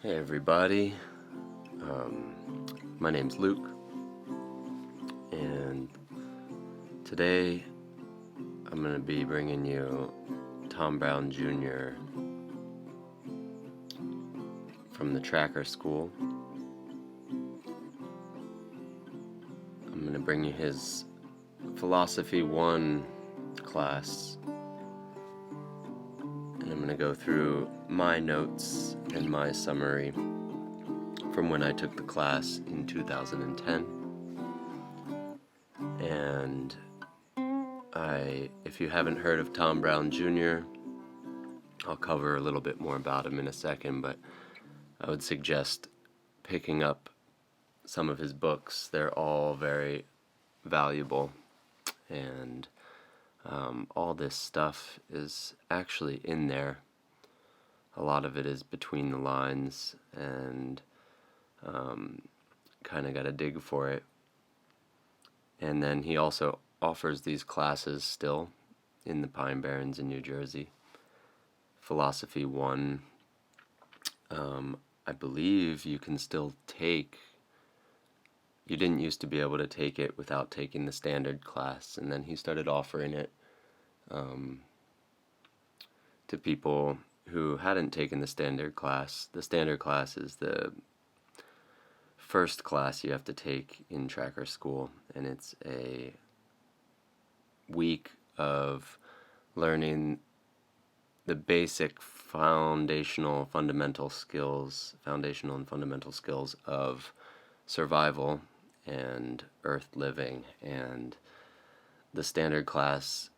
Hey everybody, my name's Luke, and today I'm going to be bringing you Tom Brown Jr. from the Tracker School. I'm going to bring you his Philosophy 1 class, and I'm going to go through my notes and my summary from when I took the class in 2010. And if you haven't heard of Tom Brown Jr., I'll cover a little bit more about him in a second, but I would suggest picking up some of his books. They're all very valuable, and all this stuff is actually in there. A lot of it is between the lines, and kind of got to dig for it. And then he also offers these classes still in the Pine Barrens in New Jersey. Philosophy 1, I believe you can still take. You didn't used to be able to take it without taking the standard class, and then he started offering it to people who hadn't taken the standard class. The standard class is the first class you have to take in Tracker School, and it's a week of learning the basic foundational and fundamental skills of survival and earth living. And the standard class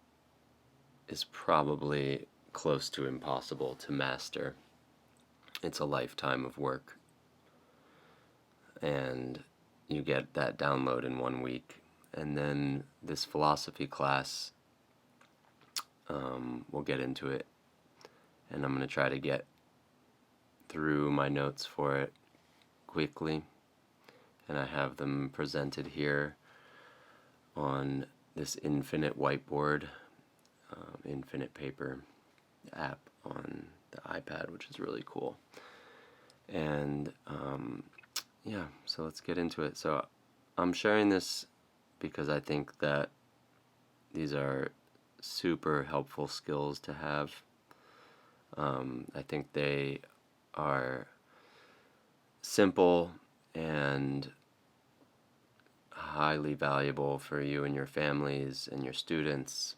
is probably close to impossible to master. It's a lifetime of work, and you get that download in 1 week. And then this philosophy class, we'll get into it, and I'm going to try to get through my notes for it quickly, and I have them presented here on this infinite whiteboard, infinite paper app on the iPad, which is really cool. And yeah, so let's get into it. So I'm sharing this because I think that these are super helpful skills to have. I think they are simple and highly valuable for you and your families and your students.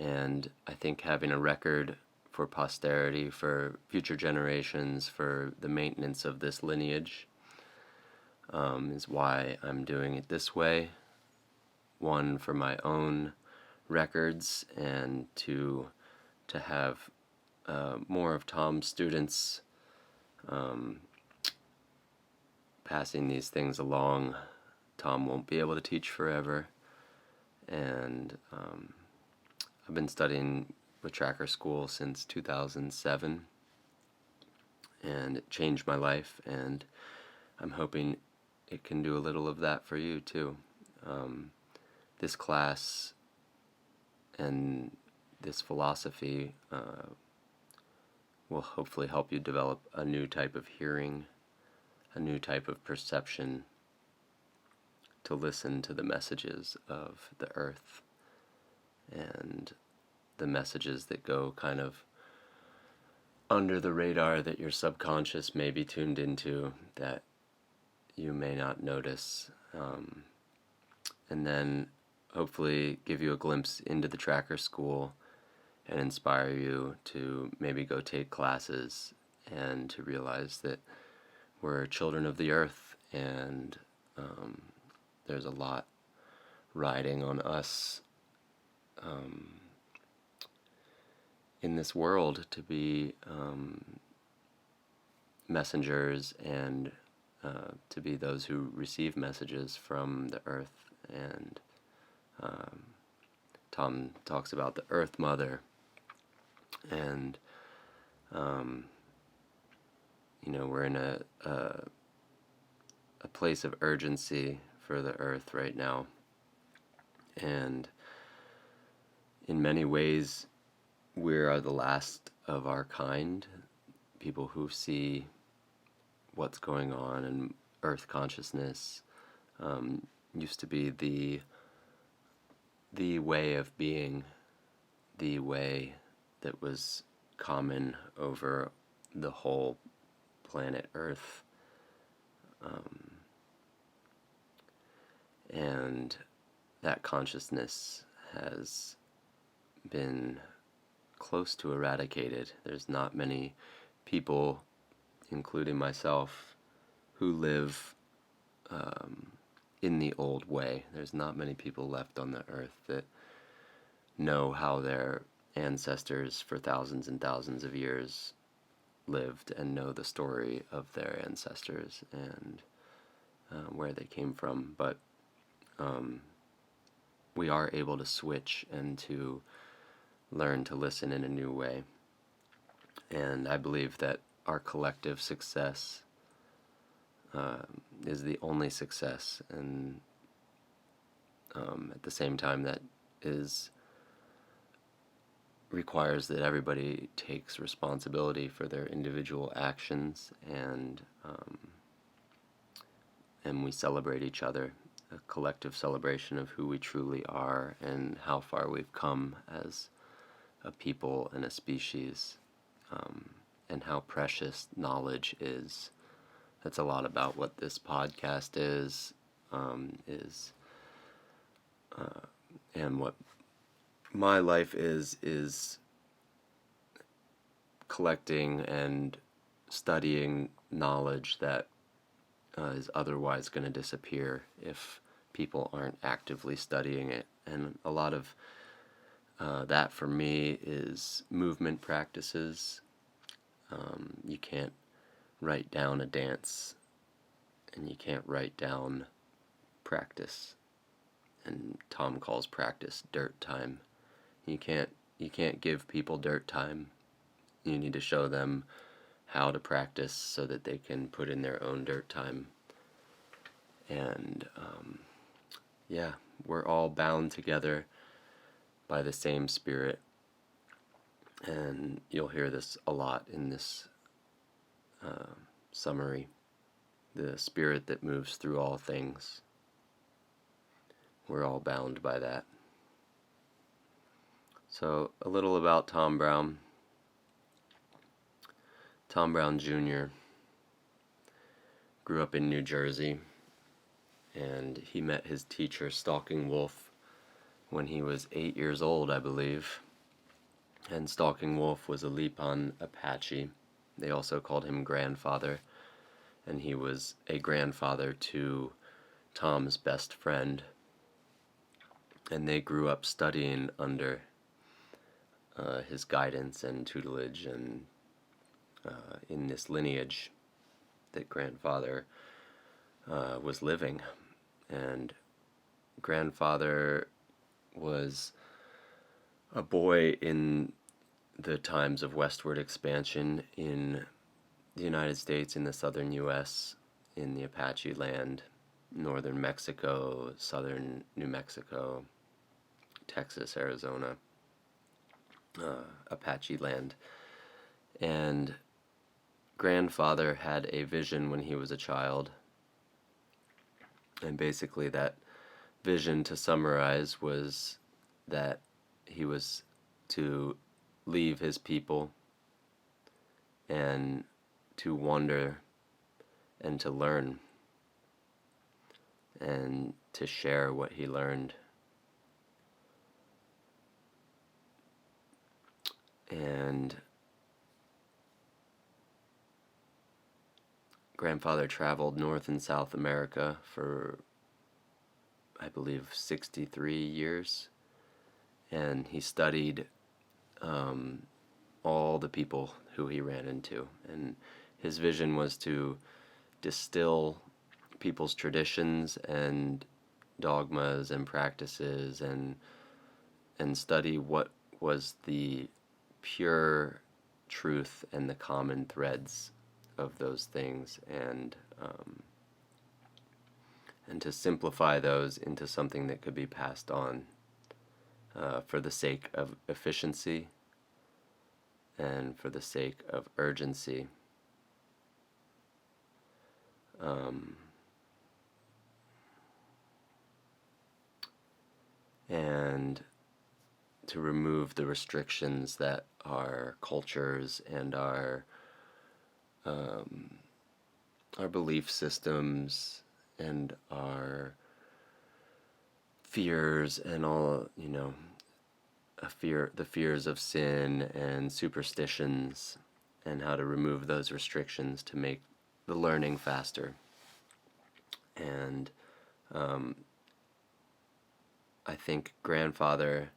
And I think having a record for posterity, for future generations, for the maintenance of this lineage, is why I'm doing it this way. One, for my own records, and two, to have more of Tom's students passing these things along. Tom won't be able to teach forever, and I've been studying with Tracker School since 2007, and it changed my life, and I'm hoping it can do a little of that for you too. This class and this philosophy will hopefully help you develop a new type of hearing, a new type of perception to listen to the messages of the earth and the messages that go kind of under the radar that your subconscious may be tuned into that you may not notice, and then hopefully give you a glimpse into the Tracker School and inspire you to maybe go take classes and to realize that we're children of the earth, and there's a lot riding on us in this world to be messengers and to be those who receive messages from the earth. And Tom talks about the Earth Mother, and we're in a place of urgency for the earth right now, and in many ways we are the last of our kind. people who see what's going on, and earth consciousness used to be the way of being, the way that was common over the whole planet Earth. And that consciousness has been close to eradicated. There's not many people, including myself, who live in the old way. There's not many people left on the earth that know how their ancestors for thousands and thousands of years lived, and know the story of their ancestors and where they came from. But we are able to switch and to learn to listen in a new way. And I believe that our collective success is the only success, and at the same time that requires that everybody takes responsibility for their individual actions, and we celebrate each other, a collective celebration of who we truly are and how far we've come as a people and a species, and how precious knowledge is. That's a lot about what this podcast is and what my life is collecting and studying knowledge that is otherwise going to disappear if people aren't actively studying it. And a lot of that for me is movement practices. You can't write down a dance, and you can't write down practice. And Tom calls practice dirt time. You can't give people dirt time. You need to show them how to practice so that they can put in their own dirt time. And yeah, we're all bound together by the same spirit. And you'll hear this a lot in this summary. The spirit that moves through all things. We're all bound by that. So, a little about Tom Brown. Tom Brown Jr. grew up in New Jersey, and he met his teacher, Stalking Wolf, when he was 8 years old, I believe. And Stalking Wolf was a Lipan Apache. They also called him grandfather, and he was a grandfather to Tom's best friend. And they grew up studying under his guidance and tutelage, and in this lineage that grandfather was living. And grandfather was a boy in the times of westward expansion in the United States, in the southern U.S., in the Apache land, northern Mexico, southern New Mexico, Texas, Arizona, Apache land. And grandfather had a vision when he was a child. And basically that vision, to summarize, was that he was to leave his people and to wander and to learn and to share what he learned. And grandfather traveled North and South America for, I believe, 63 years. And he studied all the people who he ran into. And his vision was to distill people's traditions and dogmas and practices, and study what was the pure truth and the common threads of those things, and to simplify those into something that could be passed on for the sake of efficiency and for the sake of urgency. um, and to remove the restrictions that our cultures and um, our belief systems and our fears and all, the fears of sin and superstitions, and how to remove those restrictions to make the learning faster. And I think grandfather,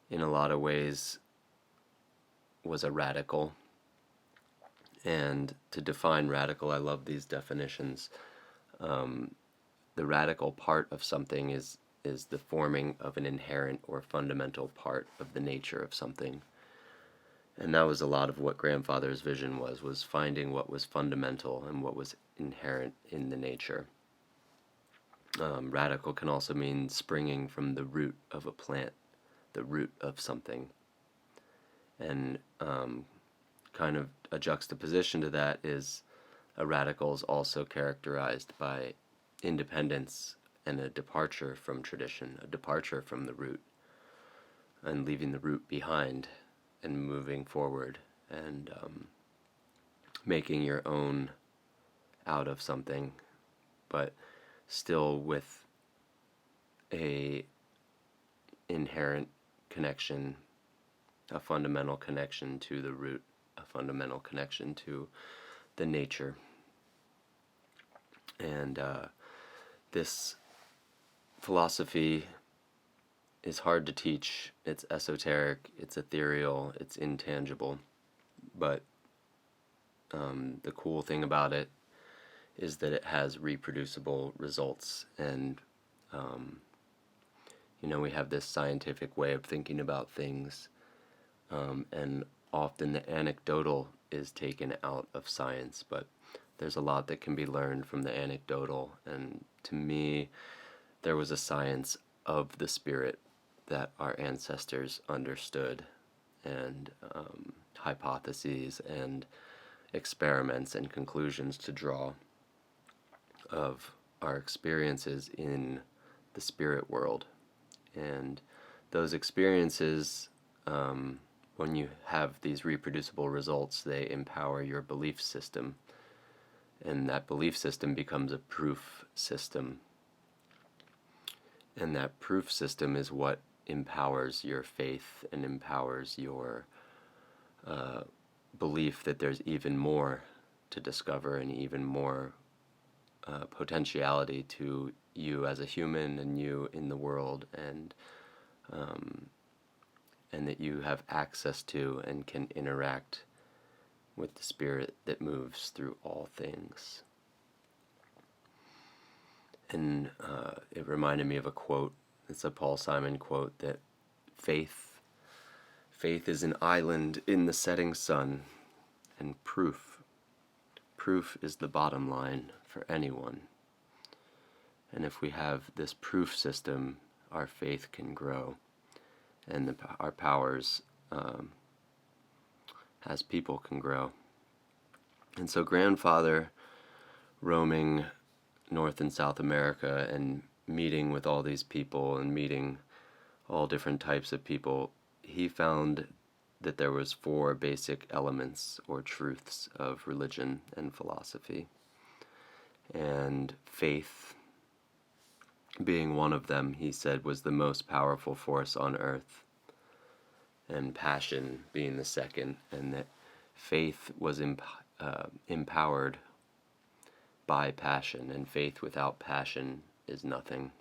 in a lot of ways, was a radical. And to define radical, I love these definitions. The radical part of something is the forming of an inherent or fundamental part of the nature of something. And that was a lot of what grandfather's vision was finding what was fundamental and what was inherent in the nature. Radical can also mean springing from the root of a plant, the root of something. And kind of a juxtaposition to that is a radical is also characterized by independence and a departure from tradition, a departure from the root, and leaving the root behind and moving forward and making your own out of something, but still with a inherent connection, a fundamental connection to the root, a fundamental connection to the nature. And this philosophy is hard to teach. It's esoteric, it's ethereal, it's intangible. But the cool thing about it is that it has reproducible results. And, we have this scientific way of thinking about things. And often the anecdotal is taken out of science, but there's a lot that can be learned from the anecdotal. And to me, there was a science of the spirit that our ancestors understood, and hypotheses and experiments and conclusions to draw of our experiences in the spirit world. And those experiences, when you have these reproducible results, they empower your belief system. And that belief system becomes a proof system. And that proof system is what empowers your faith and empowers your belief that there's even more to discover and even more potentiality to you as a human and you in the world, and that you have access to and can interact with the spirit that moves through all things. And it reminded me of a quote. It's a Paul Simon quote, that faith is an island in the setting sun, and proof is the bottom line for anyone. And if we have this proof system, our faith can grow, and our powers as people can grow. And so grandfather, roaming North and South America and meeting with all these people and meeting all different types of people, he found that there was 4 basic elements or truths of religion and philosophy. And faith being one of them, he said, was the most powerful force on earth. And passion being the second, and that faith was empowered by passion, and faith without passion is nothing.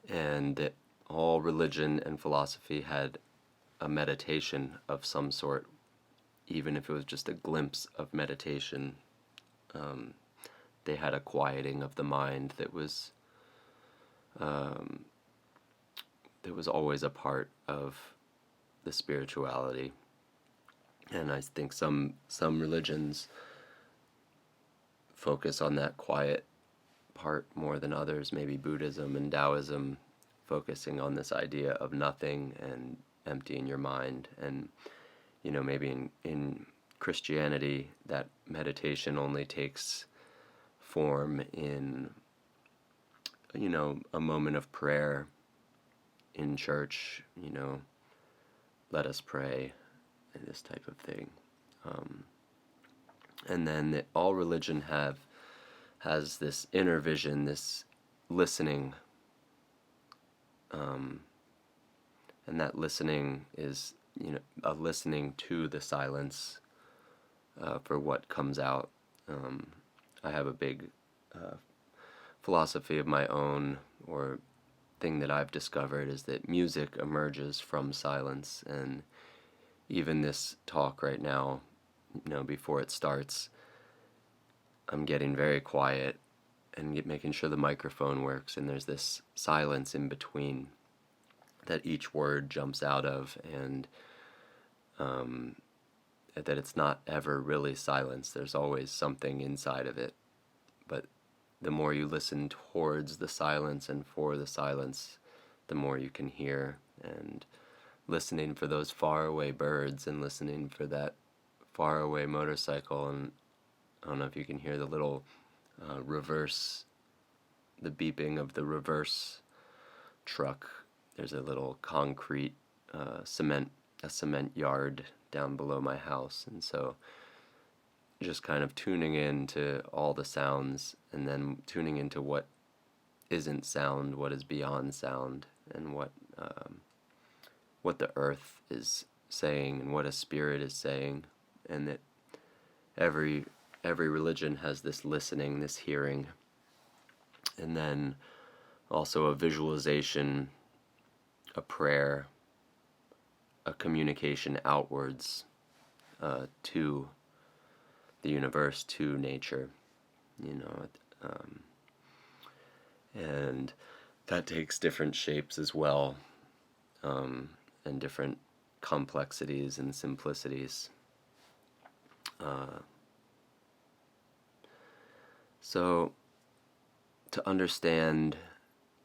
And that all religion and philosophy had a meditation of some sort, even if it was just a glimpse of meditation. They had a quieting of the mind that was always a part of the spirituality. And I think some religions focus on that quiet part more than others. Maybe Buddhism and Taoism focusing on this idea of nothing and emptying your mind. And maybe in Christianity, that meditation only takes form in, a moment of prayer in church, let us pray, and this type of thing. And then all religion has this inner vision, this listening, and that listening is, a listening to the silence for what comes out. I have a big philosophy of my own, or thing that I've discovered, is that music emerges from silence. And even this talk right now, before it starts, I'm getting very quiet and making sure the microphone works, and there's this silence in between that each word jumps out of, and that it's not ever really silence. There's always something inside of it. But the more you listen towards the silence and for the silence, the more you can hear. And listening for those faraway birds, and listening for that faraway motorcycle, and I don't know if you can hear the little reverse, the beeping of the reverse truck. There's a little concrete cement yard down below my house, and so just kind of tuning in to all the sounds, and then tuning into what isn't sound, what is beyond sound, and what the earth is saying, and what a spirit is saying, and that every religion has this listening, this hearing, and then also a visualization, a prayer, a communication outwards to the universe, to nature, and that takes different shapes as well, and different complexities and simplicities. So, to understand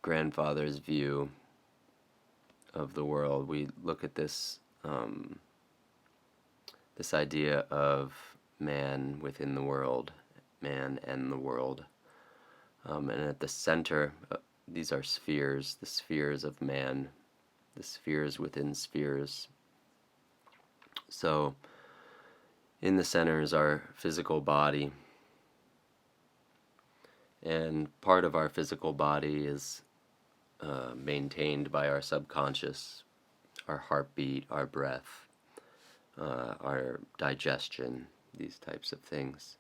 Grandfather's view of the world, we look at this this idea of man within the world, man and the world, and at the center, these are spheres, the spheres of man, the spheres within spheres. So, in the center is our physical body, and part of our physical body is maintained by our subconscious, our heartbeat, our breath, our digestion, these types of things.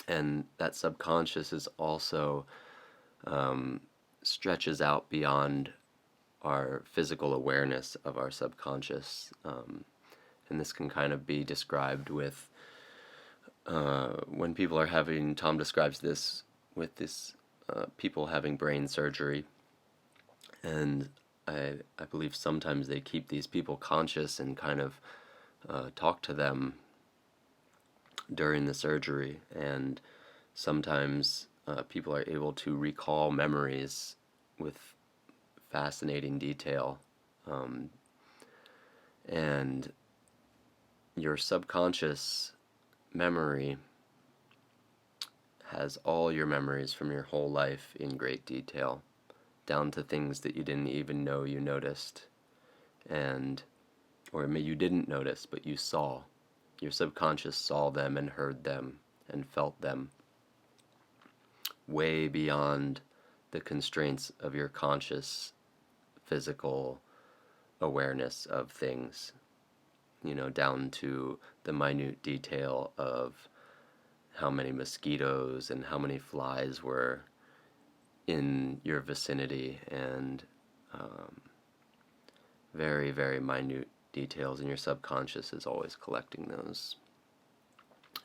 And that subconscious is also stretches out beyond our physical awareness of our subconscious. And this can kind of be described with when people are having, Tom describes this with this people having brain surgery, and I believe sometimes they keep these people conscious and kind of talk to them during the surgery, and sometimes people are able to recall memories with fascinating detail, and your subconscious memory has all your memories from your whole life in great detail, down to things that you didn't even know you noticed, or maybe you didn't notice, but you saw. Your subconscious saw them and heard them and felt them way beyond the constraints of your conscious physical awareness of things, down to the minute detail of how many mosquitoes and how many flies were in your vicinity, and very, very minute details, and your subconscious is always collecting those.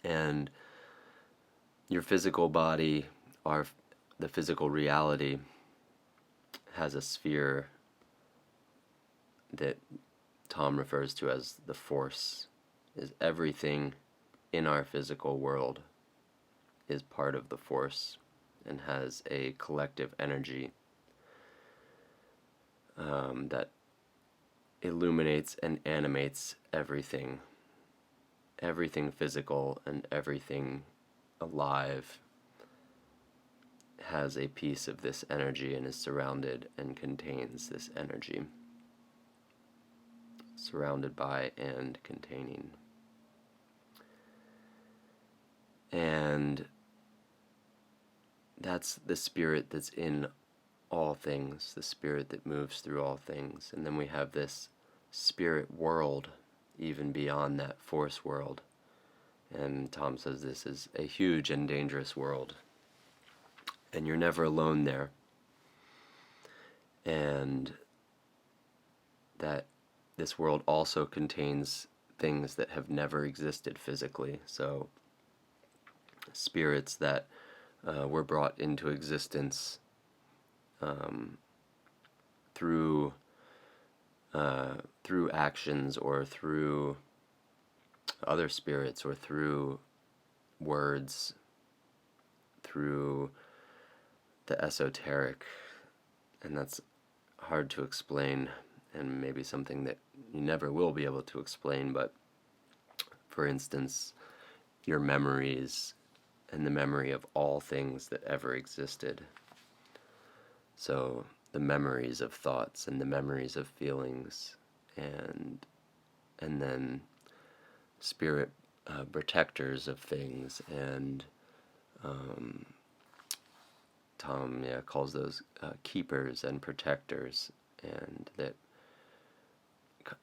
And your physical body, the physical reality, has a sphere that Tom refers to as the force. Is everything in our physical world is part of the force and has a collective energy that illuminates and animates everything everything physical and everything alive has a piece of this energy and is surrounded and contains this energy. Surrounded by and containing. And that's the spirit that's in all things, the spirit that moves through all things. And then we have this spirit world, even beyond that force world. And Tom says this is a huge and dangerous world. And you're never alone there. And that this world also contains things that have never existed physically. So spirits that were brought into existence through actions or through other spirits or through words, through the esoteric. And that's hard to explain, and maybe something that you never will be able to explain, but for instance, your memories and the memory of all things that ever existed. So the memories of thoughts and the memories of feelings, and then spirit protectors of things, and Tom calls those keepers and protectors, and that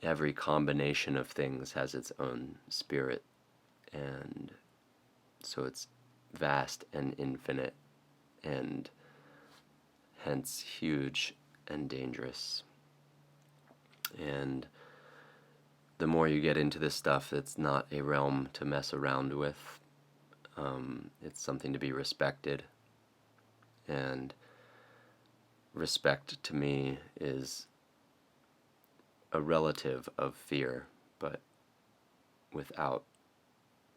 every combination of things has its own spirit, and so it's vast and infinite, and hence huge and dangerous. And the more you get into this stuff, it's not a realm to mess around with. It's something to be respected. And respect to me is a relative of fear, but it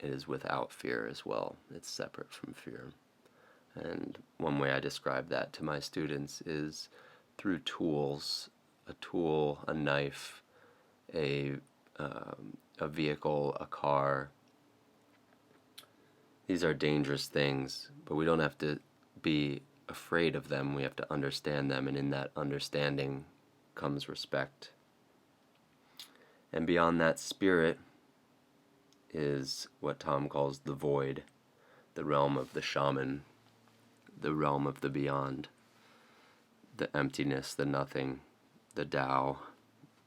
is without fear as well. It's separate from fear. And one way I describe that to my students is through tools. A tool, a knife, a vehicle, a car. These are dangerous things, but we don't have to be afraid of them. We have to understand them, and in that understanding comes respect. And beyond that, spirit is what Tom calls the void, the realm of the shaman, the realm of the beyond, the emptiness, the nothing, the Tao,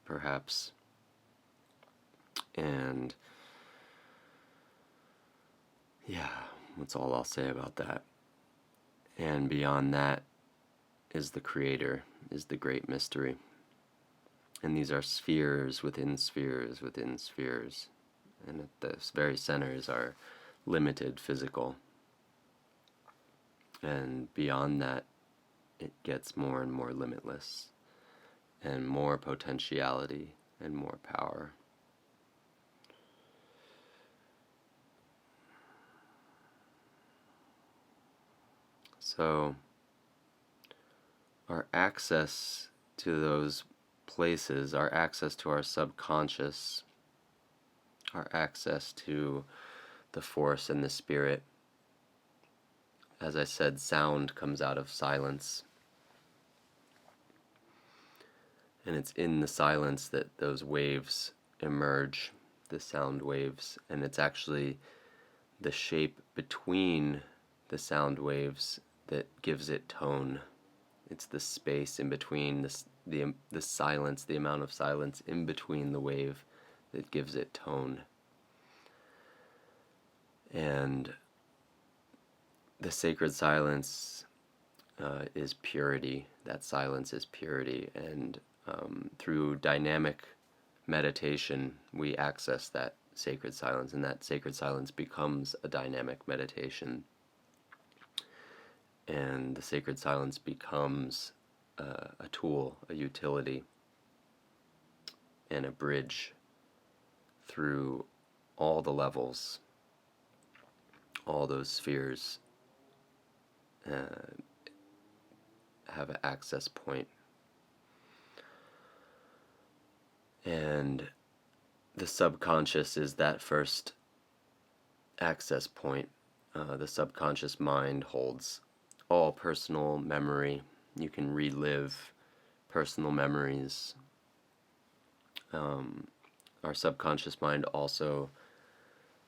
perhaps. And yeah, that's all I'll say about that. And beyond that is the Creator, is the great mystery. And these are spheres within spheres within spheres. And at the very center is our limited physical. And beyond that, it gets more and more limitless, and more potentiality and more power. So our access to those places, our access to our subconscious, our access to the force and the spirit, as I said, sound comes out of silence. And it's in the silence that those waves emerge, the sound waves, and it's actually the shape between the sound waves that gives it tone. It's the space in between, the silence, the amount of silence in between the wave that gives it tone. And the sacred silence is purity. That silence is purity. And through dynamic meditation, we access that sacred silence, and that sacred silence becomes a dynamic meditation. And the sacred silence becomes a tool, a utility, and a bridge through all the levels, all those spheres have an access point. And the subconscious is that first access point. The subconscious mind holds all personal memory. You can relive personal memories. Our subconscious mind also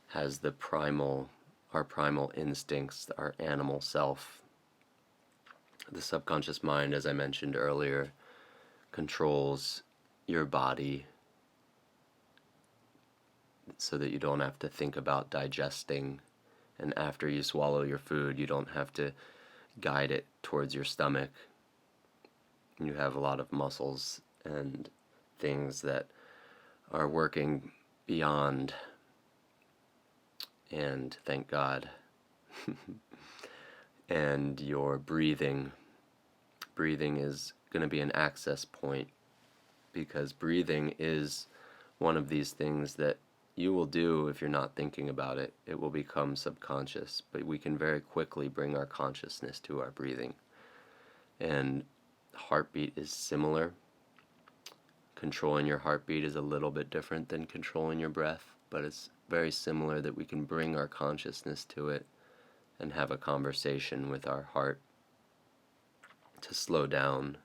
has our primal instincts, our animal self. The subconscious mind, as I mentioned earlier, controls your body so that you don't have to think about digesting. And after you swallow your food, you don't have to guide it towards your stomach. You have a lot of muscles and things that are working beyond, and thank God. And your breathing is going to be an access point, because breathing is one of these things that you will do if you're not thinking about it. It will become subconscious, but we can very quickly bring our consciousness to our breathing. And heartbeat is similar. Controlling your heartbeat is a little bit different than controlling your breath, but it's very similar, that we can bring our consciousness to it and have a conversation with our heart to slow down,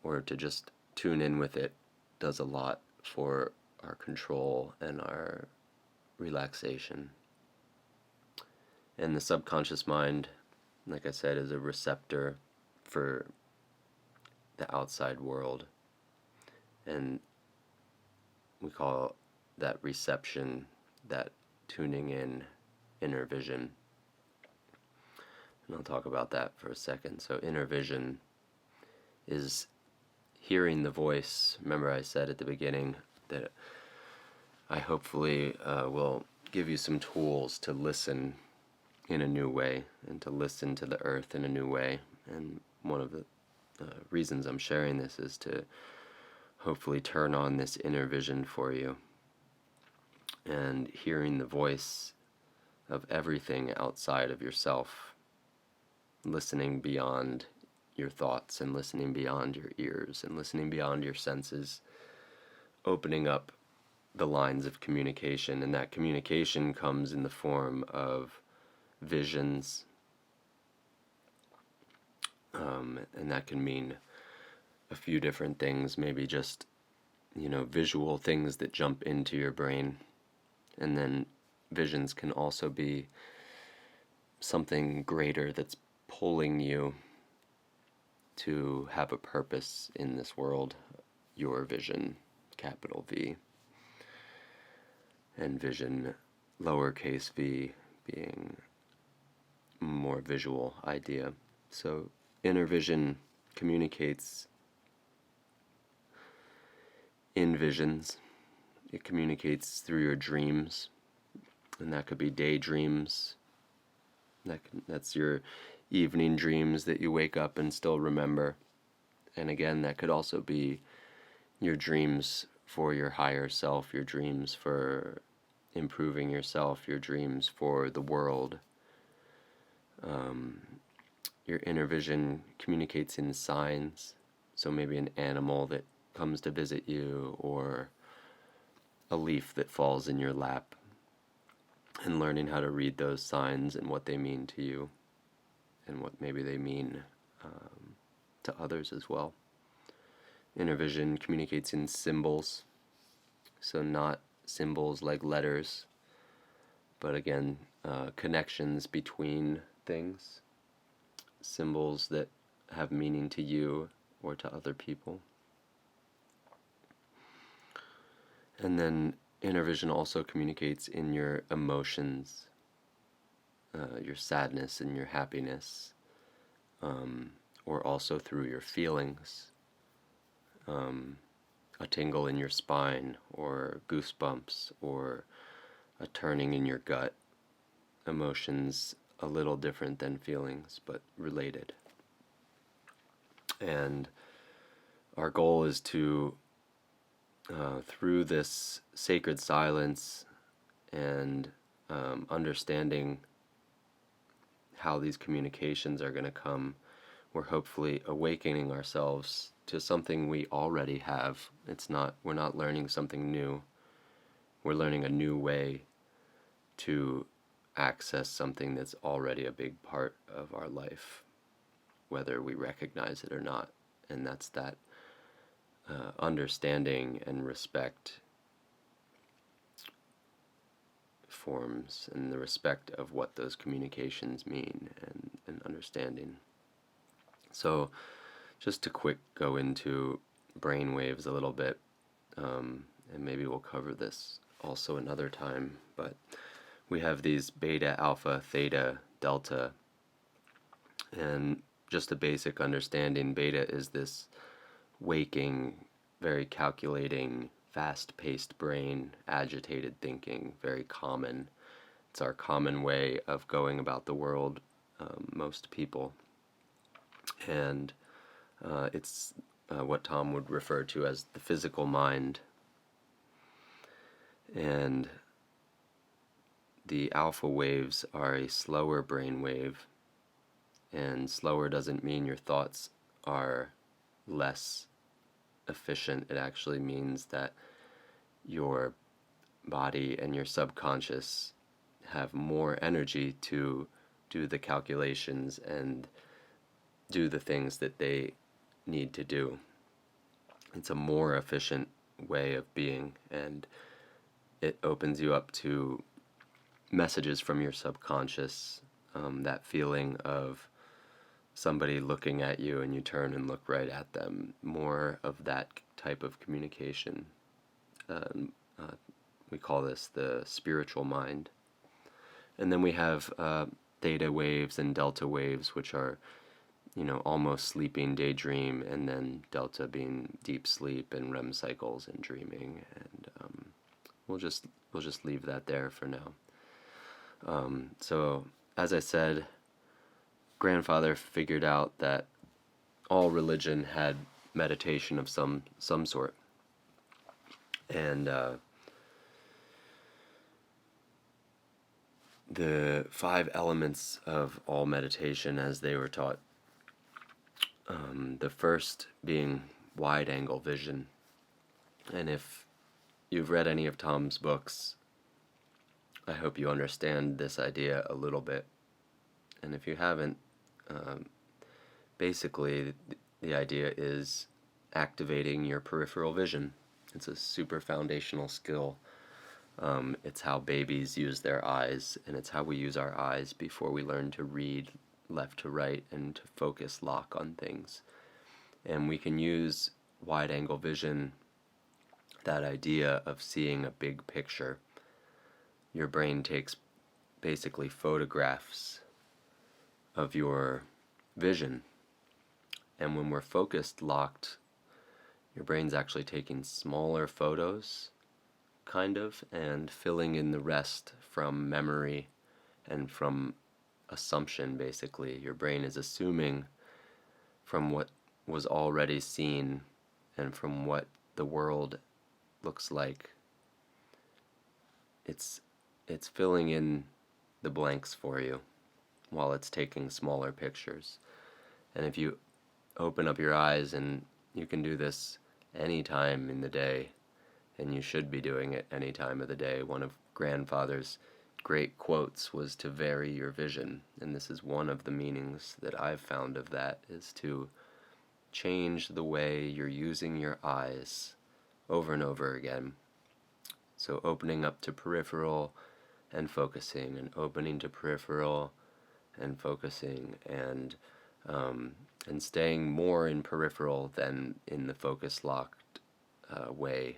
or to just tune in with it. Does a lot for our control and our relaxation. And the subconscious mind, like I said, is a receptor for the outside world, and we call that reception, that tuning in, inner vision. And I'll talk about that for a second. So inner vision is hearing the voice. Remember, I said at the beginning that I hopefully will give you some tools to listen in a new way, and to listen to the earth in a new way. And one of the reasons I'm sharing this is to hopefully turn on this inner vision for you, and hearing the voice of everything outside of yourself, listening beyond your thoughts, and listening beyond your ears, and listening beyond your senses, opening up the lines of communication. And that communication comes in the form of visions, and that can mean a few different things. Maybe just, visual things that jump into your brain. And then visions can also be something greater that's pulling you to have a purpose in this world. Your vision, capital V, and vision, lowercase v, being more visual idea. So inner vision communicates in visions. It communicates through your dreams, and that could be daydreams. That's your evening dreams that you wake up and still remember. And again, that could also be your dreams for your higher self, your dreams for improving yourself, your dreams for the world. Your inner vision communicates in signs. So maybe an animal that comes to visit you, or a leaf that falls in your lap, and learning how to read those signs and what they mean to you, and what maybe they mean to others as well. Inner vision communicates in symbols, so not symbols like letters, but again, connections between things, symbols that have meaning to you or to other people. And then inner vision also communicates in your emotions, your sadness and your happiness, or also through your feelings, a tingle in your spine, or goosebumps, or a turning in your gut. Emotions a little different than feelings, but related. And our goal is to, through this sacred silence and understanding how these communications are going to come, we're hopefully awakening ourselves to something we already have. We're not learning something new. we're learning a new way to access something that's already a big part of our life, whether we recognize it or not. And that's that understanding and respect forms, and the respect of what those communications mean, and understanding. So just to quick go into brainwaves a little bit, and maybe we'll cover this also another time, but we have these beta, alpha, theta, delta, and just a basic understanding. Beta is this waking, very calculating, fast-paced brain, agitated thinking, very common. It's our common way of going about the world, most people. And it's what Tom would refer to as the physical mind. And the alpha waves are a slower brain wave, and slower doesn't mean your thoughts are less efficient. It actually means that your body and your subconscious have more energy to do the calculations and do the things that they need to do. It's a more efficient way of being, and it opens you up to messages from your subconscious, that feeling of somebody looking at you and you turn and look right at them, more of that type of communication. We call this the spiritual mind. And then we have theta waves and delta waves, which are, almost sleeping, daydream, and then delta being deep sleep and REM cycles and dreaming. And we'll just leave that there for now. So as I said, grandfather figured out that all religion had meditation of some sort, and the 5 elements of all meditation as they were taught. The first being wide angle vision. And if you've read any of Tom's books, I hope you understand this idea a little bit. And if you haven't, basically the idea is activating your peripheral vision. It's a super foundational skill. It's how babies use their eyes, and it's how we use our eyes before we learn to read left to right and to focus lock on things. And we can use wide angle vision, that idea of seeing a big picture. Your brain takes basically photographs of your vision, and when we're focused locked, your brain's actually taking smaller photos, kind of, and filling in the rest from memory and from assumption. Basically, your brain is assuming from what was already seen and from what the world looks like. It's filling in the blanks for you while it's taking smaller pictures. And if you open up your eyes, and you can do this any time in the day, and you should be doing it any time of the day. One of grandfather's great quotes was to vary your vision, and this is one of the meanings that I've found of that, is to change the way you're using your eyes over and over again. So opening up to peripheral and focusing, and opening to peripheral and focusing, and staying more in peripheral than in the focus locked way.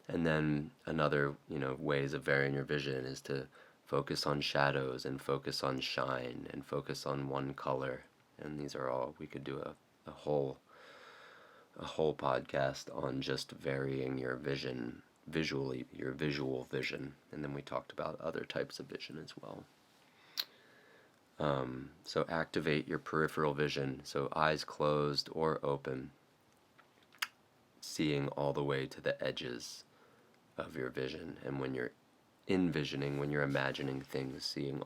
And then another, ways of varying your vision is to focus on shadows and focus on shine and focus on one color. And these are all, we could do a whole podcast on just varying your vision, visually, your visual vision. And then we talked about other types of vision as well. So activate your peripheral vision. So eyes closed or open, seeing all the way to the edges of your vision. And when you're envisioning, when you're imagining things, seeing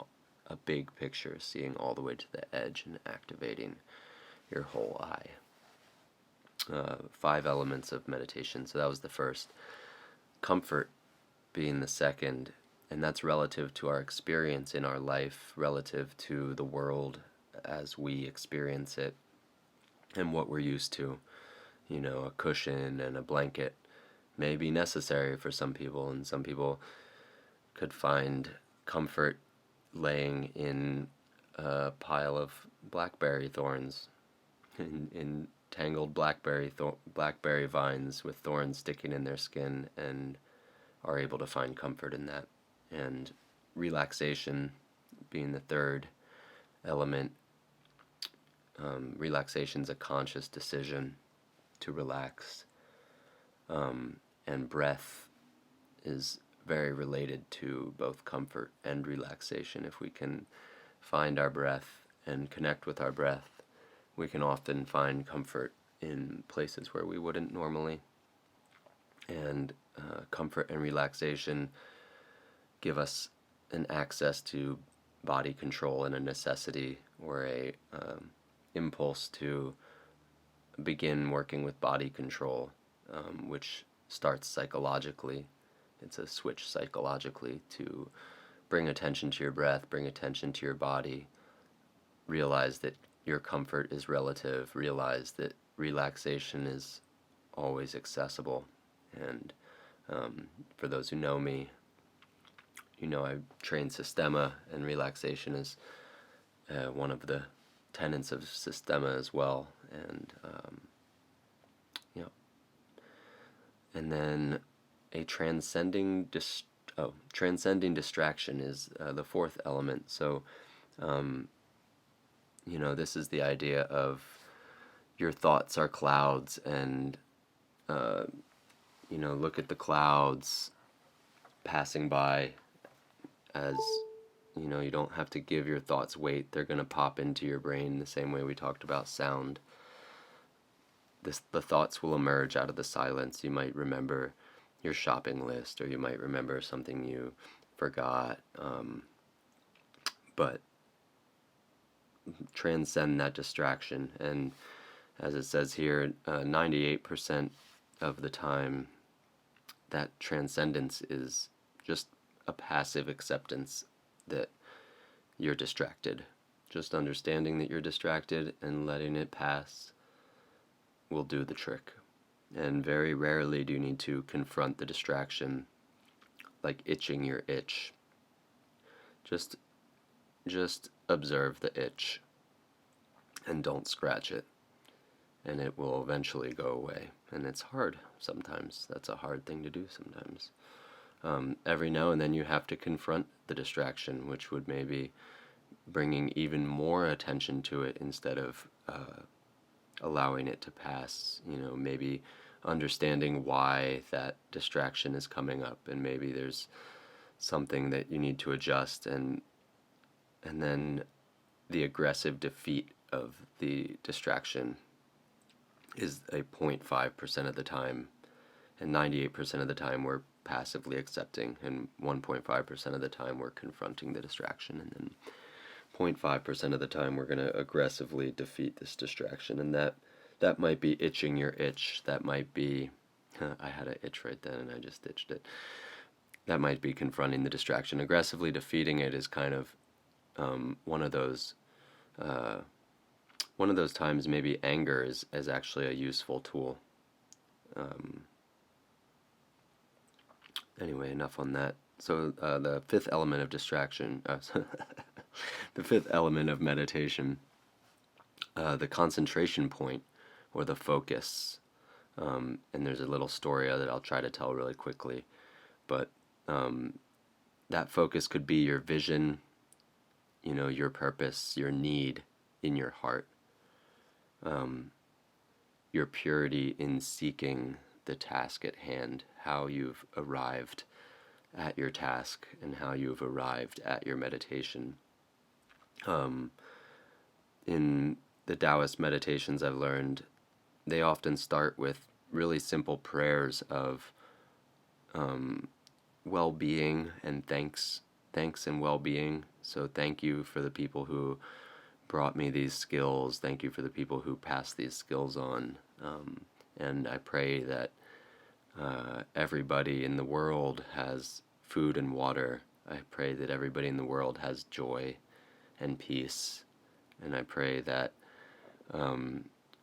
a big picture, seeing all the way to the edge and activating your whole eye. 5 elements of meditation. So that was the first. Comfort being the second, and that's relative to our experience in our life, relative to the world as we experience it and what we're used to. You know, a cushion and a blanket may be necessary for some people, and some people could find comfort laying in a pile of blackberry thorns, in tangled blackberry vines with thorns sticking in their skin, and are able to find comfort in that. And relaxation being the third element, relaxation's a conscious decision to relax, and breath is very related to both comfort and relaxation. If we can find our breath and connect with our breath, we can often find comfort in places where we wouldn't normally. And comfort and relaxation give us an access to body control and a necessity or a impulse to begin working with body control, which starts psychologically. It's a switch psychologically to bring attention to your breath, bring attention to your body, realize that your comfort is relative, realize that relaxation is always accessible. And for those who know me, you know I train Systema, and relaxation is one of the tenets of Systema as well. And you know, and then a transcending distraction is the fourth element. So, you know, this is the idea of your thoughts are clouds, and you know, look at the clouds passing by. As you know, you don't have to give your thoughts weight. They're going to pop into your brain the same way we talked about sound. The thoughts will emerge out of the silence. You might remember your shopping list, or you might remember something you forgot, but transcend that distraction. And as it says here, 98% of the time, that transcendence is just a passive acceptance that you're distracted. Just understanding that you're distracted and letting it pass will do the trick. And very rarely do you need to confront the distraction like itching your itch. Just observe the itch and don't scratch it, and it will eventually go away. And it's hard sometimes. That's a hard thing to do sometimes. Every now and then you have to confront the distraction, which would maybe bringing even more attention to it instead of allowing it to pass. You know, maybe understanding why that distraction is coming up, and maybe there's something that you need to adjust, and then the aggressive defeat of the distraction is a 0.5% of the time, and 98% of the time we're passively accepting, and 1.5% of the time we're confronting the distraction, and then 0.5% of the time we're going to aggressively defeat this distraction. And that might be itching your itch. That might be I had an itch right then and I just itched it. That might be confronting the distraction. Aggressively defeating it is kind of one of those times. Maybe anger is actually a useful tool. Anyway, enough on that. So the fifth element of distraction, the fifth element of meditation, the concentration point, or the focus. And there's a little story that I'll try to tell really quickly. But that focus could be your vision, you know, your purpose, your need in your heart, your purity in seeking the task at hand, how you've arrived at your task and how you've arrived at your meditation. In the Taoist meditations I've learned, they often start with really simple prayers of well-being and thanks and well-being. So thank you for the people who brought me these skills. Thank you for the people who passed these skills on. And I pray that everybody in the world has food and water. I pray that everybody in the world has joy and peace, and I pray that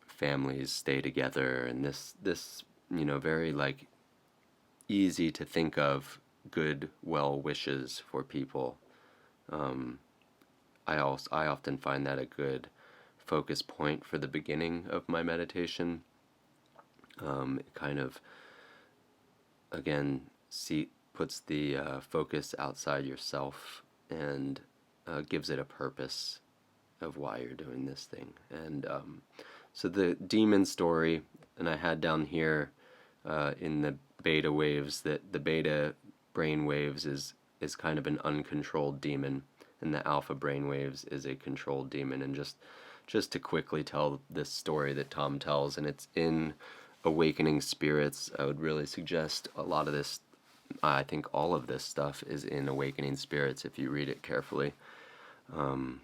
families stay together, and this very like easy to think of good well wishes for people. I often find that a good focus point for the beginning of my meditation. It kind of, again, puts the focus outside yourself and gives it a purpose of why you're doing this thing. And so the demon story, and I had down here in the beta waves that the beta brainwaves is kind of an uncontrolled demon, and the alpha brainwaves is a controlled demon. And just to quickly tell this story that Tom tells, and it's in Awakening Spirits. I would really suggest a lot of this. I think all of this stuff is in Awakening Spirits if you read it carefully. And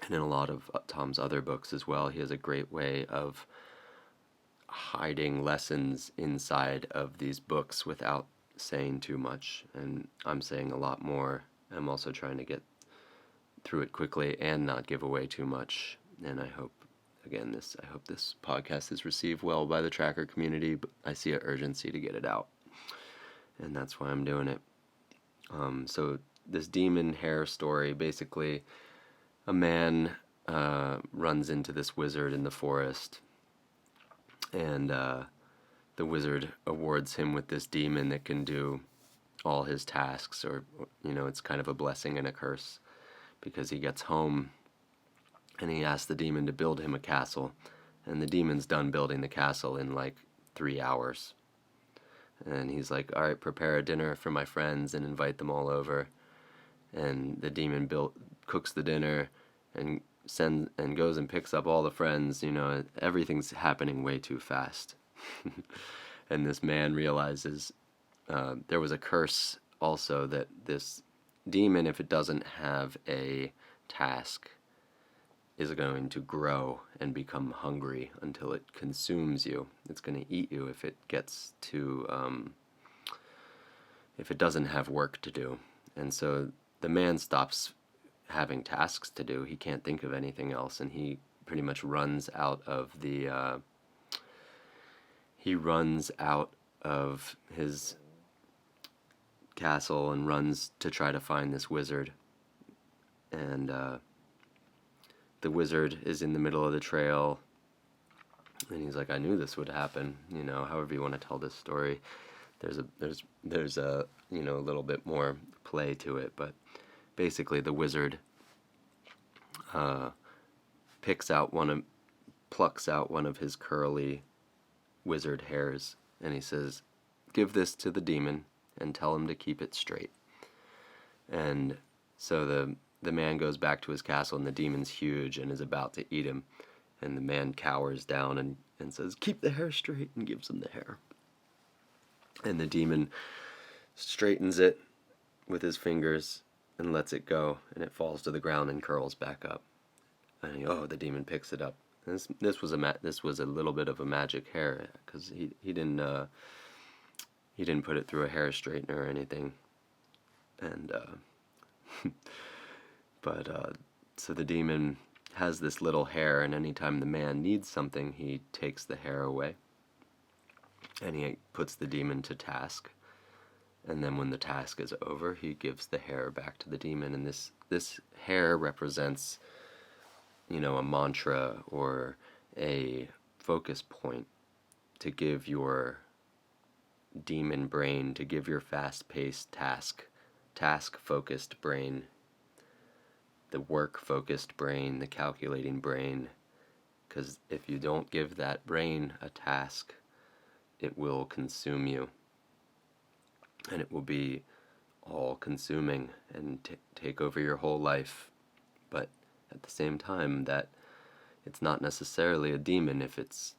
in a lot of Tom's other books as well, he has a great way of hiding lessons inside of these books without saying too much. And I'm saying a lot more. I'm also trying to get through it quickly and not give away too much. And I hope this podcast is received well by the tracker community, but I see an urgency to get it out. And that's why I'm doing it. So this demon hair story, basically a man runs into this wizard in the forest, and the wizard awards him with this demon that can do all his tasks, or it's kind of a blessing and a curse, because he gets home and he asks the demon to build him a castle, and the demon's done building the castle in like 3 hours. And he's like, all right, prepare a dinner for my friends and invite them all over. And the demon cooks the dinner and goes and picks up all the friends. Everything's happening way too fast. And this man realizes there was a curse also, that this demon, if it doesn't have a task, is going to grow and become hungry until it consumes you. It's going to eat you if it gets to, if it doesn't have work to do. And so the man stops having tasks to do. He can't think of anything else, and he pretty much runs out of his castle and runs to try to find this wizard. And the wizard is in the middle of the trail, and he's like, I knew this would happen. However you want to tell this story, there's a little bit more play to it, but basically the wizard plucks out one of his curly wizard hairs, and he says, give this to the demon and tell him to keep it straight. And so the man goes back to his castle, and the demon's huge and is about to eat him. And the man cowers down and says, keep the hair straight, and gives him the hair. And the demon straightens it with his fingers and lets it go, and it falls to the ground and curls back up. And the demon picks it up. And this was a little bit of a magic hair, because he didn't put it through a hair straightener or anything. And so the demon has this little hair, and anytime the man needs something, he takes the hair away, and he puts the demon to task. And then when the task is over, he gives the hair back to the demon. And this hair represents, a mantra or a focus point to give your demon brain, to give your fast-paced task-focused brain, the work-focused brain, the calculating brain. Because if you don't give that brain a task, it will consume you. And it will be all-consuming and take over your whole life. But at the same time, that it's not necessarily a demon if it's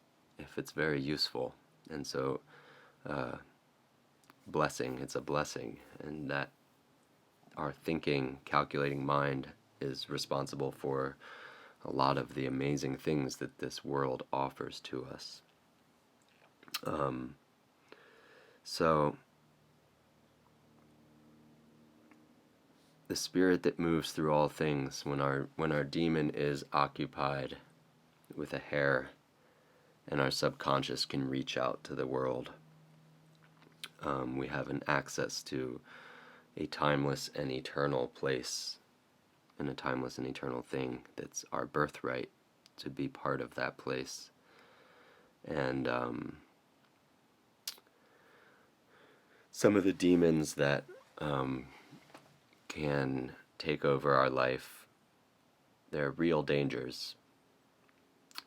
very useful. And so, it's a blessing, and that our thinking, calculating mind is responsible for a lot of the amazing things that this world offers to us. So the spirit that moves through all things. When our demon is occupied with a hair, and our subconscious can reach out to the world, we have an access to a timeless and eternal place and a timeless and eternal thing that's our birthright to be part of that place. And some of the demons that can take over our life, they're real dangers,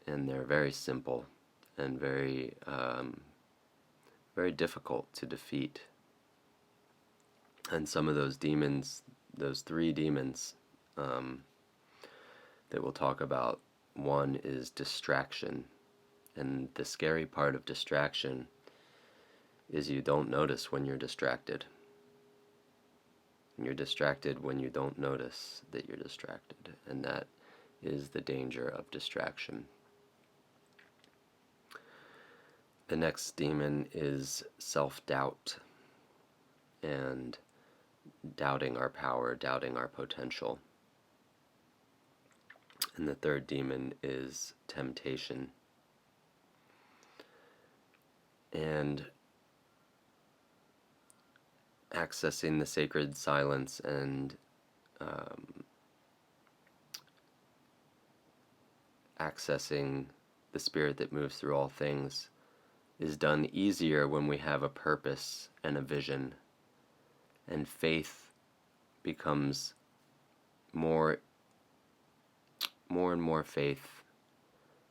and they're very simple and very very difficult to defeat. And some of those demons, those three demons that we'll talk about, one is distraction. And the scary part of distraction is you don't notice when you're distracted. And you're distracted when you don't notice that you're distracted. And that is the danger of distraction. The next demon is self-doubt, and doubting our power, doubting our potential. And the third demon is temptation. And accessing the sacred silence and accessing the spirit that moves through all things is done easier when we have a purpose and a vision. And faith becomes more and more faith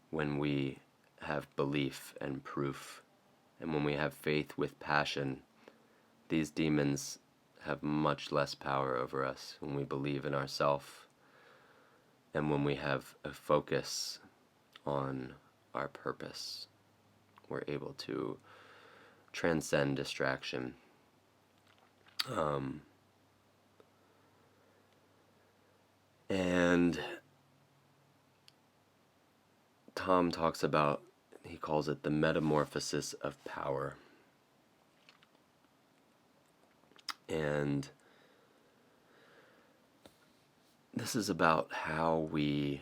when we have belief and proof. And when we have faith with passion, these demons have much less power over us when we believe in ourselves, and when we have a focus on our purpose. We're able to transcend distraction. And Tom talks about, he calls it the metamorphosis of power. And this is about how we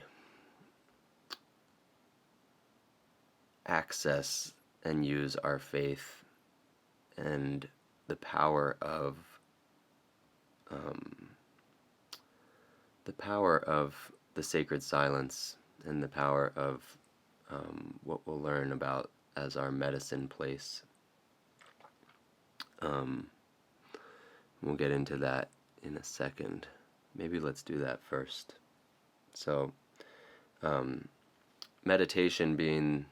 access and use our faith and the power of the sacred silence, and the power of what we'll learn about as our medicine place. We'll get into that in a second. Maybe let's do that first. So, meditation being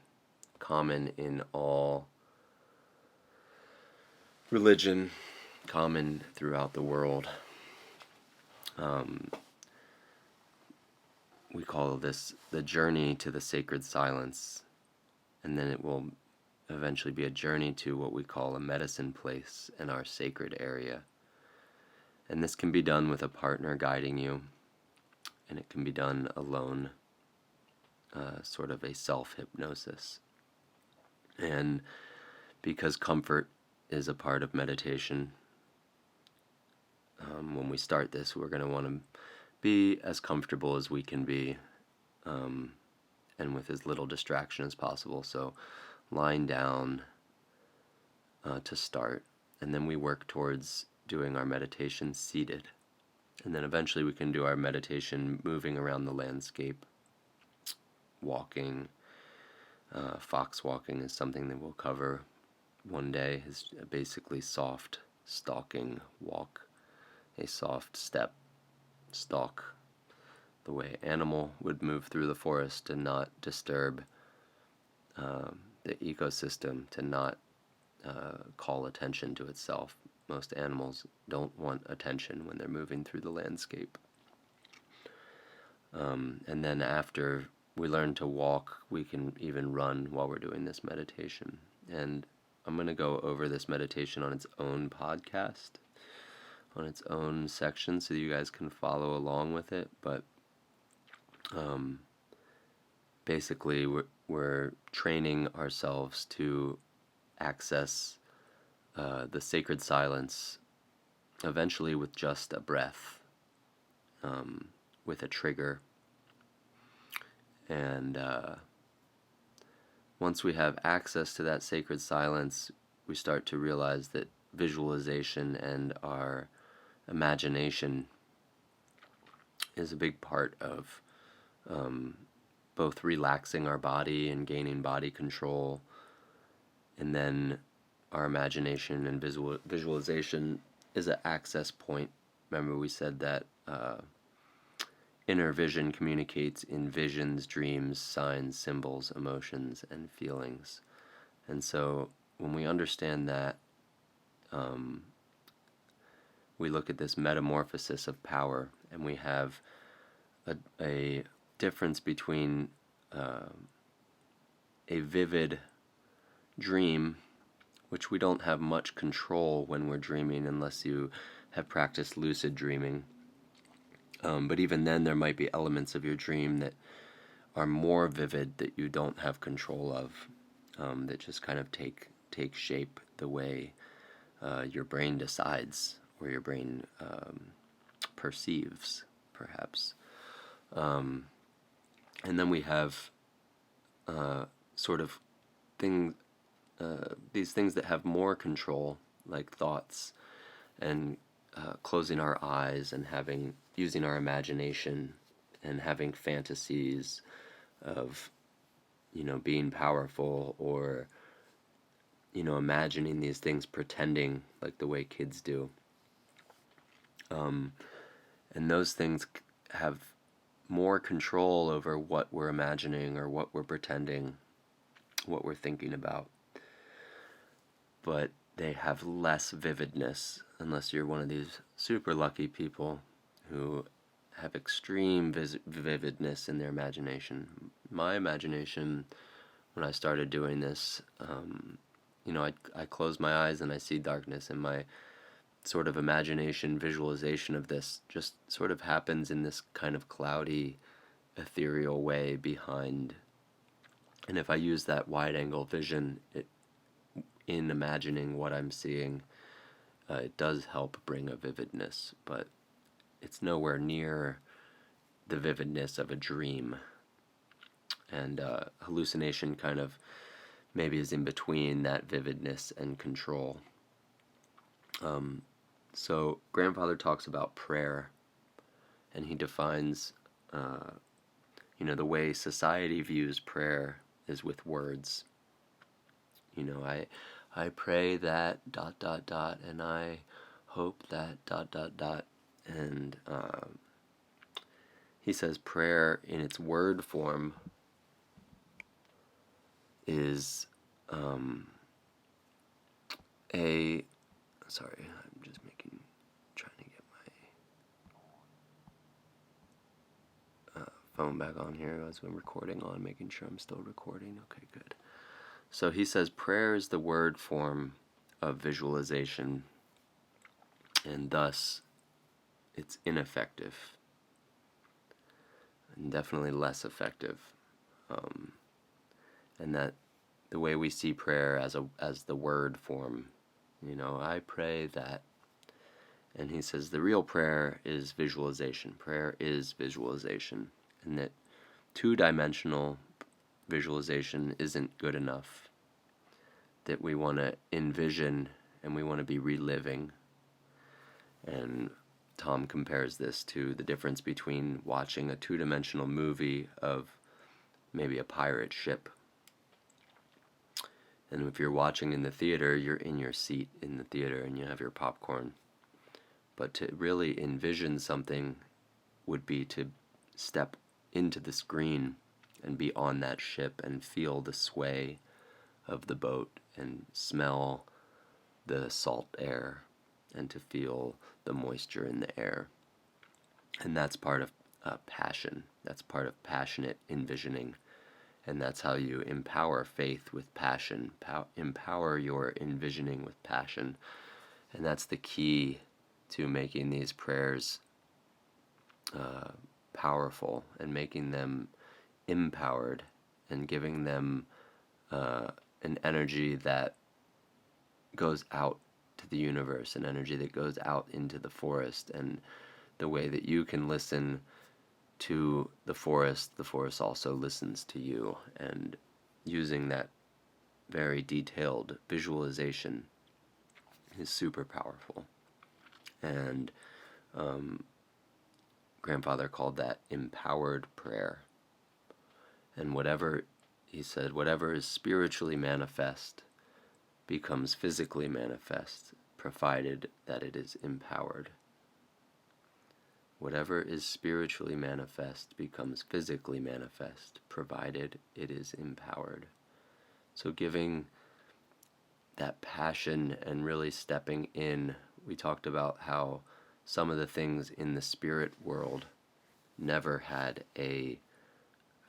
common in all religion, common throughout the world. We call this the journey to the sacred silence, and then it will eventually be a journey to what we call a medicine place in our sacred area. And this can be done with a partner guiding you, and it can be done alone, sort of a self-hypnosis. And because comfort is a part of meditation, when we start this, we're going to want to be as comfortable as we can be, and with as little distraction as possible. So lying down to start, and then we work towards doing our meditation seated. And then eventually we can do our meditation moving around the landscape, walking. Fox walking is something that we'll cover one day. Is basically soft stalking walk, a soft step stalk, the way an animal would move through the forest to not disturb the ecosystem, to not call attention to itself. Most animals don't want attention when they're moving through the landscape. And then after we learn to walk, we can even run while we're doing this meditation. And I'm going to go over this meditation on its own podcast, on its own section, so you guys can follow along with it. But basically, we're training ourselves to access the sacred silence, eventually with just a breath. with a trigger. And once we have access to that sacred silence, we start to realize that visualization and our imagination is a big part of both relaxing our body and gaining body control. And then our imagination and visualization is an access point. Remember, we said that inner vision communicates in visions, dreams, signs, symbols, emotions, and feelings. And so when we understand that, we look at this metamorphosis of power, and we have a difference between a vivid dream, which we don't have much control when we're dreaming unless you have practiced lucid dreaming. But even then, there might be elements of your dream that are more vivid that you don't have control of, that just kind of take shape the way your brain decides, or your brain perceives, perhaps. And then we have sort of these things that have more control, like thoughts, and closing our eyes and using our imagination and having fantasies of, being powerful, or, imagining these things, pretending like the way kids do. And those things have more control over what we're imagining or what we're pretending, what we're thinking about. But they have less vividness, unless you're one of these super lucky people who have extreme vividness in their imagination. My imagination, when I started doing this, I close my eyes and I see darkness, and my sort of imagination, visualization of this just sort of happens in this kind of cloudy, ethereal way behind. And if I use that wide-angle vision in imagining what I'm seeing, it does help bring a vividness, but it's nowhere near the vividness of a dream. And hallucination kind of maybe is in between that vividness and control. So Grandfather talks about prayer, and he defines, the way society views prayer is with words. I pray that ... and I hope that ... and he says prayer in its word form is sorry, I'm just trying to get my phone back on here as I'm recording on, making sure I'm still recording. Okay, good. So he says prayer is the word form of visualization, and thus it's ineffective, and definitely less effective. And that the way we see prayer as the word form, I pray that. And he says the real prayer is visualization. Prayer is visualization, and that two-dimensional visualization isn't good enough, that we want to envision and we want to be reliving. And Tom compares this to the difference between watching a two-dimensional movie of maybe a pirate ship. And if you're watching in the theater, you're in your seat in the theater and you have your popcorn. But to really envision something would be to step into the screen and be on that ship and feel the sway of the boat and smell the salt air and to feel the moisture in the air. And that's part of passion. That's part of passionate envisioning. And that's how you empower faith with passion, empower your envisioning with passion. And that's the key to making these prayers powerful, and making them empowered, and giving them an energy that goes out to the universe, an energy that goes out into the forest, and the way that you can listen to the forest also listens to you. And using that very detailed visualization is super powerful. And Grandfather called that empowered prayer. And whatever, he said, whatever is spiritually manifest becomes physically manifest, provided that it is empowered. Whatever is spiritually manifest becomes physically manifest, provided it is empowered. So giving that passion and really stepping in, we talked about how some of the things in the spirit world never had a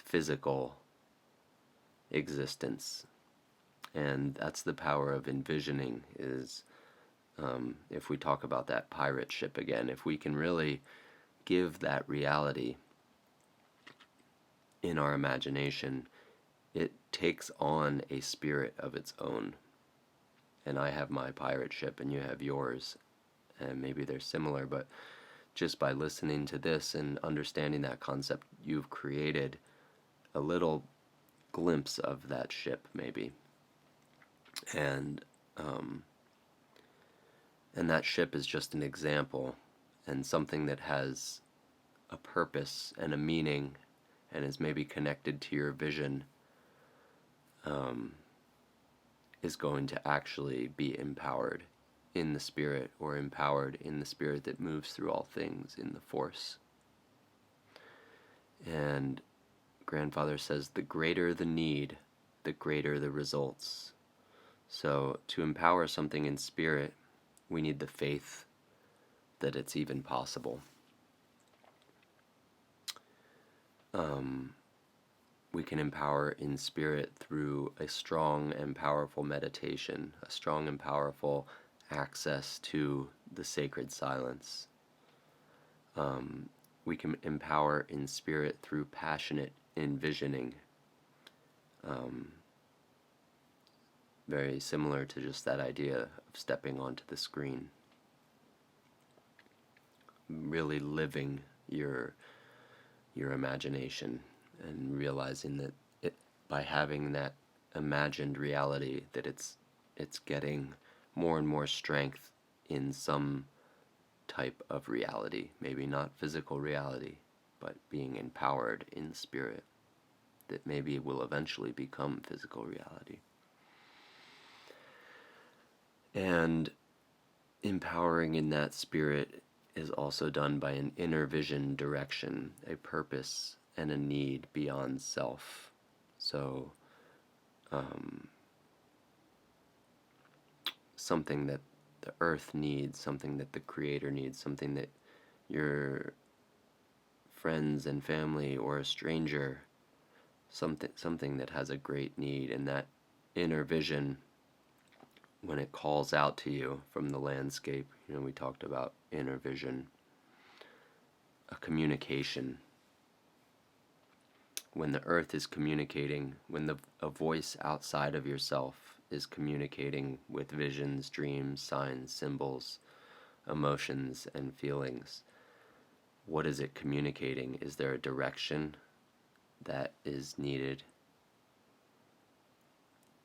physical existence. And that's the power of envisioning, is if we talk about that pirate ship again, if we can really give that reality in our imagination, it takes on a spirit of its own. And I have my pirate ship and you have yours, and maybe they're similar, but just by listening to this and understanding that concept, you've created a little glimpse of that ship, maybe. And that ship is just an example, and something that has a purpose and a meaning and is maybe connected to your vision, is going to actually be empowered in the spirit, or empowered in the spirit that moves through all things in the force. And Grandfather says, the greater the need, the greater the results. So to empower something in spirit, we need the faith that it's even possible. We can empower in spirit through a strong and powerful meditation, a strong and powerful access to the sacred silence. We can empower in spirit through passionate envisioning, very similar to just that idea of stepping onto the screen, really living your imagination, and realizing that by having that imagined reality, that it's getting more and more strength in some type of reality, maybe not physical reality, but being empowered in spirit, that maybe will eventually become physical reality. And empowering in that spirit is also done by an inner vision direction, a purpose and a need beyond self. So something that the earth needs, something that the creator needs, something that your friends and family or a stranger, something that has a great need. And that inner vision, when it calls out to you from the landscape, we talked about inner vision, a communication. When the earth is communicating, when a voice outside of yourself is communicating with visions, dreams, signs, symbols, emotions, and feelings, what is it communicating? Is there a direction that is needed?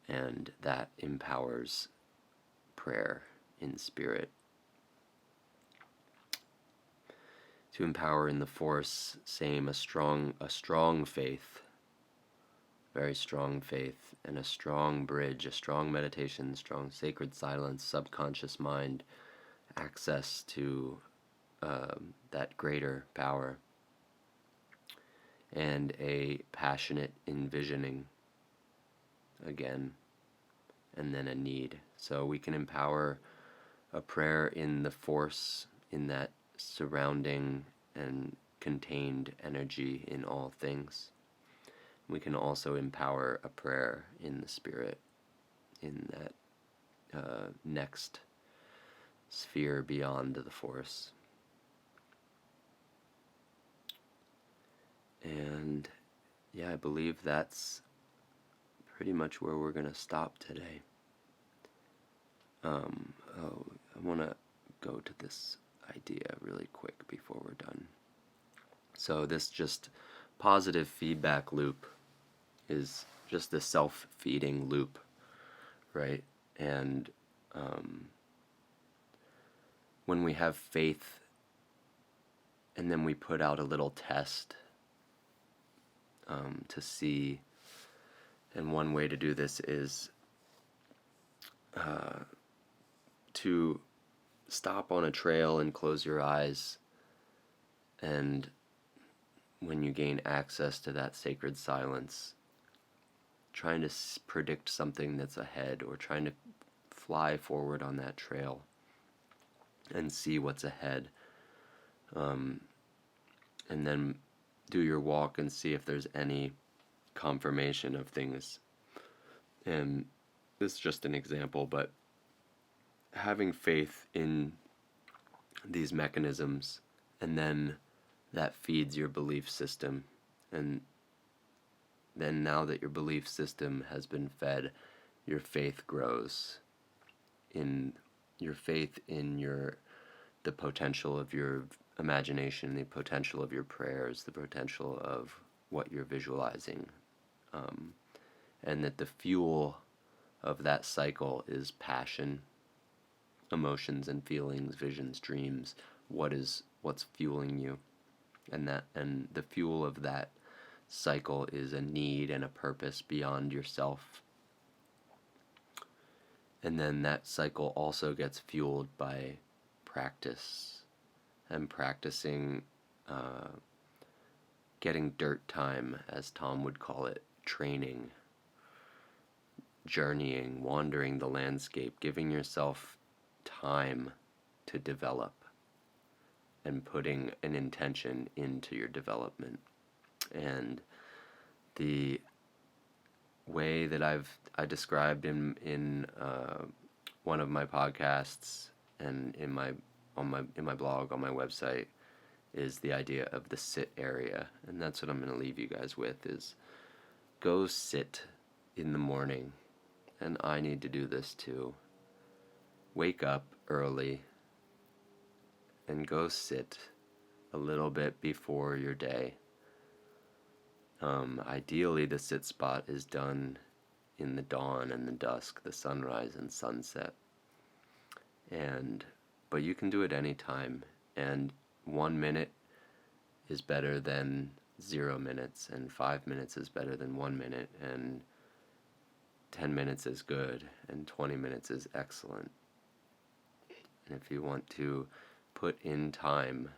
And that empowers prayer in spirit. To empower in the force, same, a strong faith, very strong faith, and a strong bridge, a strong meditation, strong sacred silence, subconscious mind, access to that greater power, and a passionate envisioning, again, and then a need. So we can empower a prayer in the force, in that surrounding and contained energy in all things. We can also empower a prayer in the spirit, in that next sphere beyond the force. And yeah, I believe that's pretty much where we're going to stop today. I want to go to this idea really quick before we're done. So this just positive feedback loop is just the self-feeding loop, right? And when we have faith and then we put out a little test to see, and one way to do this is to stop on a trail and close your eyes, and when you gain access to that sacred silence, trying to predict something that's ahead, or trying to fly forward on that trail and see what's ahead, and then do your walk and see if there's any confirmation of things. And this is just an example, but having faith in these mechanisms, and then that feeds your belief system, and then now that your belief system has been fed, your faith grows in the potential of your imagination, the potential of your prayers, the potential of what you're visualizing, and that the fuel of that cycle is passion, emotions and feelings, visions, dreams. What's fueling you, and the fuel of that cycle is a need and a purpose beyond yourself. And then that cycle also gets fueled by practice, and practicing, getting dirt time, as Tom would call it, training, journeying, wandering the landscape, giving yourself time to develop, and putting an intention into your development. And the way that I described in one of my podcasts and in my blog on my website is the idea of the sit area, and that's what I'm going to leave you guys with, is go sit in the morning. And I need to do this too. Wake up early and go sit a little bit before your day. Ideally, the sit spot is done in the dawn and the dusk, the sunrise and sunset. But you can do it any time, and 1 minute is better than 0 minutes, and 5 minutes is better than 1 minute, and 10 minutes is good, and 20 minutes is excellent. And if you want to put in time,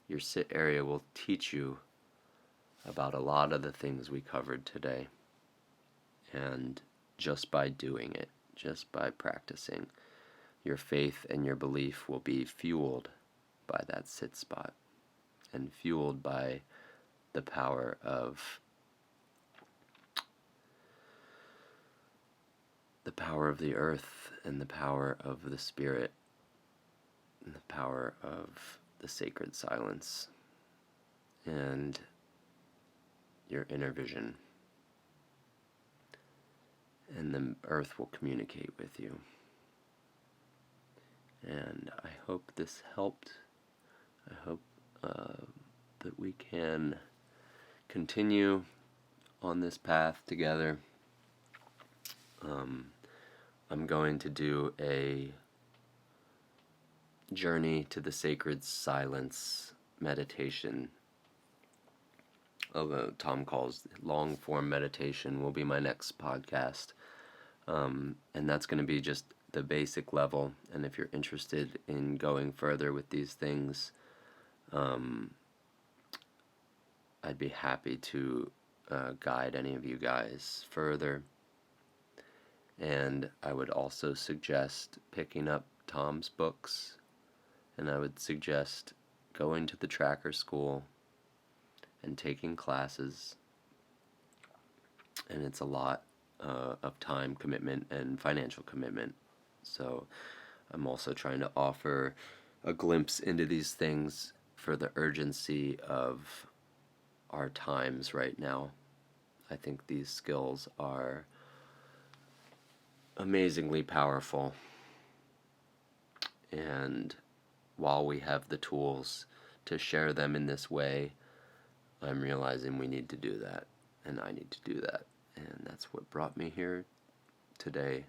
your sit area will teach you about a lot of the things we covered today. And just by doing it, just by practicing, your faith and your belief will be fueled by that sit spot, and fueled by the power of the earth, and the power of the spirit, and the power of the sacred silence, and your inner vision. And the earth will communicate with you. And I hope this helped. I hope that we can continue on this path together. I'm going to do a journey to the sacred silence meditation, although Tom calls long form meditation, will be my next podcast. And that's going to be just the basic level. And if you're interested in going further with these things, I'd be happy to guide any of you guys further. And I would also suggest picking up Tom's books, and I would suggest going to the tracker school and taking classes. And it's a lot of time commitment and financial commitment. So I'm also trying to offer a glimpse into these things for the urgency of our times right now. I think these skills are amazingly powerful, and while we have the tools to share them in this way, I'm realizing we need to do that, and I need to do that. And that's what brought me here today.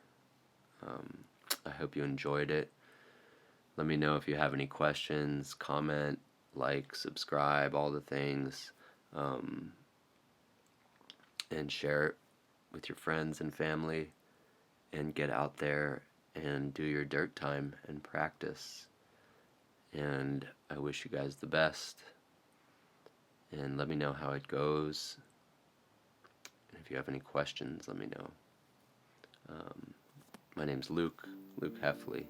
I hope you enjoyed it. Let me know if you have any questions, comment, like, subscribe, all the things, and share it with your friends and family, and get out there and do your dirt time and practice. And I wish you guys the best, and let me know how it goes. And if you have any questions, let me know. My name's Luke Heffley,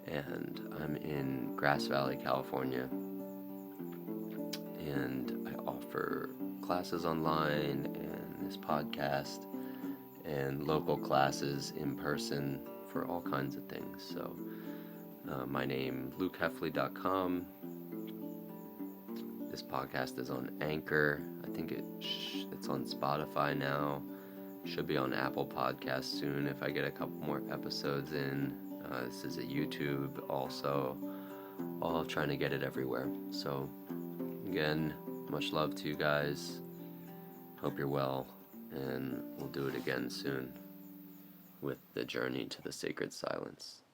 and I'm in Grass Valley, California, and I offer classes online and this podcast and local classes in person for all kinds of things. So my name, lukeheffley.com. This podcast is on Anchor. I think it's on Spotify now. Should be on Apple Podcasts soon if I get a couple more episodes in. This is a YouTube also. All trying to get it everywhere. So again, much love to you guys. Hope you're well, and we'll do it again soon with the journey to the sacred silence.